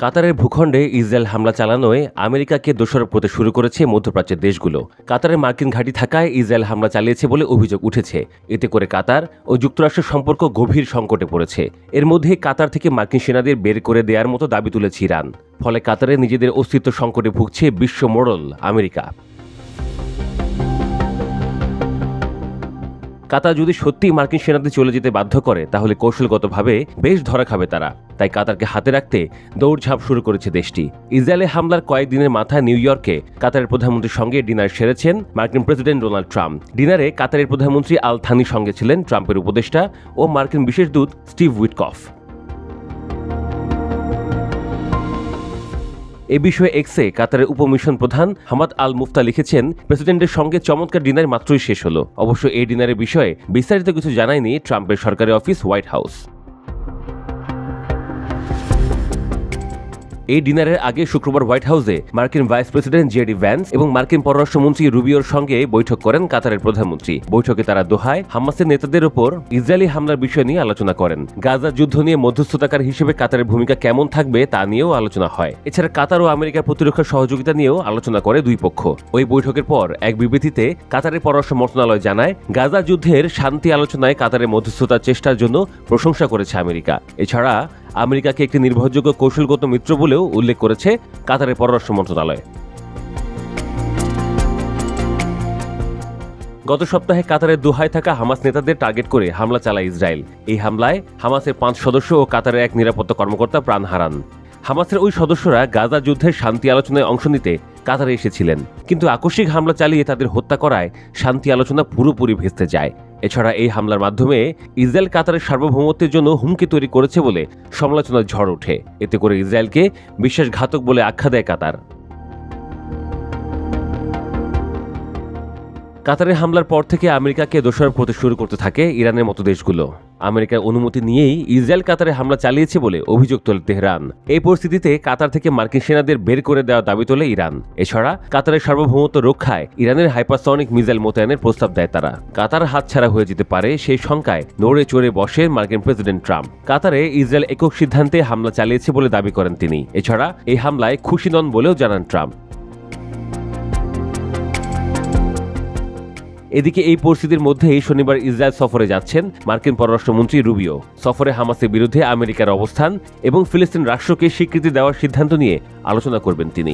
কাতারের ভূখণ্ডে ইসরায়েল হামলা চালানোয় আমেরিকাকে দোষারোপ করতে শুরু করেছে মধ্যপ্রাচ্যের দেশগুলো। কাতারে মার্কিন ঘাঁটি থাকায় ইসরায়েল হামলা চালিয়েছে বলে অভিযোগ উঠেছে। এতে করে কাতার ও যুক্তরাষ্ট্রের সম্পর্ক গভীর সংকটে পড়েছে। এর মধ্যে কাতার থেকে মার্কিন সেনাদের বের করে দেওয়ার মতো দাবি তুলেছে ইরান। ফলে কাতারে নিজেদের অস্তিত্ব সংকটে ভুগছে বিশ্ব মোড়ল আমেরিকা। কাতার যদি সত্যিই মার্কিন সেনাদের চলে যেতে বাধ্য করে তাহলে কৌশলগতভাবে বেশ ধরা খাবে তারা। তাই কাতারকে হাতে রাখতে দৌড়ঝাঁপ শুরু করেছে দেশটি। ইসরায়েলে হামলার কয়েকদিনের মাথায় নিউ ইয়র্কে কাতারের প্রধানমন্ত্রীর সঙ্গে ডিনার সেরেছেন মার্কিন প্রেসিডেন্ট ডোনাল্ড ট্রাম্প। ডিনারে কাতারের প্রধানমন্ত্রী আল থানির সঙ্গে ছিলেন ট্রাম্পের উপদেষ্টা ও মার্কিন বিশেষ দূত স্টিভ উইটকফ। এ বিষয়ে এক্সে কাতারের উপমিশন প্রধান হামাদ আল মুফতা লিখেছেন, প্রেসিডেন্টের সঙ্গে চমৎকার ডিনার মাত্রই শেষ হলো। অবশ্য এই ডিনারের বিষয়ে বিস্তারিত কিছু জানায়নি ট্রাম্পের সরকারি অফিস হোয়াইট হাউস। এই ডিনারের আগে শুক্রবার হোয়াইট হাউসে মার্কিন ভাইস প্রেসিডেন্ট জেডি ভ্যান্স এবং মার্কিন পররাষ্ট্রমন্ত্রী রুবিওর সঙ্গে বৈঠক করেন কাতারের প্রধানমন্ত্রী। বৈঠকে তারা দোহায় হামাসের নেতাদের ওপর ইসরায়েলি হামলার বিষয় নিয়ে আলোচনা করেন। গাজা যুদ্ধ নিয়ে মধ্যস্থতাকার হিসেবে কাতারের ভূমিকা কেমন থাকবে তা নিয়েও আলোচনা হয়। এছাড়া কাতার ও আমেরিকার প্রতিরক্ষা সহযোগিতা নিয়েও আলোচনা করে দুই পক্ষ। ওই বৈঠকের পর এক বিবৃতিতে কাতারের পররাষ্ট্র মন্ত্রণালয় জানায়, গাজা যুদ্ধের শান্তি আলোচনায় কাতারের মধ্যস্থতার চেষ্টার জন্য প্রশংসা করেছে আমেরিকা। এছাড়া আমেরিকাকে একটি নির্ভরযোগ্য কৌশলগত মিত্র বলেও উল্লেখ করেছে কাতারের পররাষ্ট্র মন্ত্রণালয়। গত সপ্তাহে কাতারের দোহায় থাকা হামাস নেতাদের টার্গেট করে হামলা চালায় ইসরায়েল। এই হামলায় হামাসের 5 সদস্য ও কাতারের এক নিরাপত্তা কর্মকর্তা প্রাণ হারান। হামাসের ওই সদস্যরা গাজা যুদ্ধের শান্তি আলোচনায় অংশ নিতে কাতারে এসেছিলেন, কিন্তু আকস্মিক হামলা চালিয়ে তাদের হত্যা করায় শান্তি আলোচনা পুরোপুরি ভেস্তে যায়। এছাড়া এই হামলার মাধ্যমে ইসরায়েল কাতারের সার্বভৌমত্বের জন্য হুমকি তৈরি করেছে বলে সমালোচনার ঝড় ওঠে। এতে করে ইসরায়েলকে বিশ্বাসঘাতক বলে আখ্যা দেয় কাতার। কাতারের হামলার পর থেকে আমেরিকাকে দোষারোপ করতে শুরু করতে থাকে ইরানের মতো দেশগুলো। আমেরিকার অনুমতি নিয়েই ইসরায়েল কাতারে হামলা চালিয়েছে বলে অভিযোগ তোলে তেহরান। এই পরিস্থিতিতে কাতার থেকে মার্কিন সেনাদের বের করে দেওয়ার দাবি তোলে ইরান। এছাড়া কাতারের সার্বভৌমত্ব রক্ষায় ইরানের হাইপারসনিক মিসাইল মোতায়েনের প্রস্তাব দেয় তারা। কাতার হাতছাড়া হয়ে যেতে পারে সেই শঙ্কায় নড়ে চড়ে বসে মার্কিন প্রেসিডেন্ট ট্রাম্প। কাতারে ইসরায়েল একক সিদ্ধান্তে হামলা চালিয়েছে বলে দাবি করেন তিনি। এছাড়া এই হামলায় খুশি নন বলেও জানান ট্রাম্প। এদিকে এই পরিস্থিতির মধ্যেই শনিবার ইসরায়েল সফরে যাচ্ছেন মার্কিন পররাষ্ট্রমন্ত্রী রুবিও। সফরে হামাসের বিরুদ্ধে আমেরিকার অবস্থান এবং ফিলিস্তিন রাষ্ট্রকে স্বীকৃতি দেওয়ার সিদ্ধান্ত নিয়ে আলোচনা করবেন তিনি।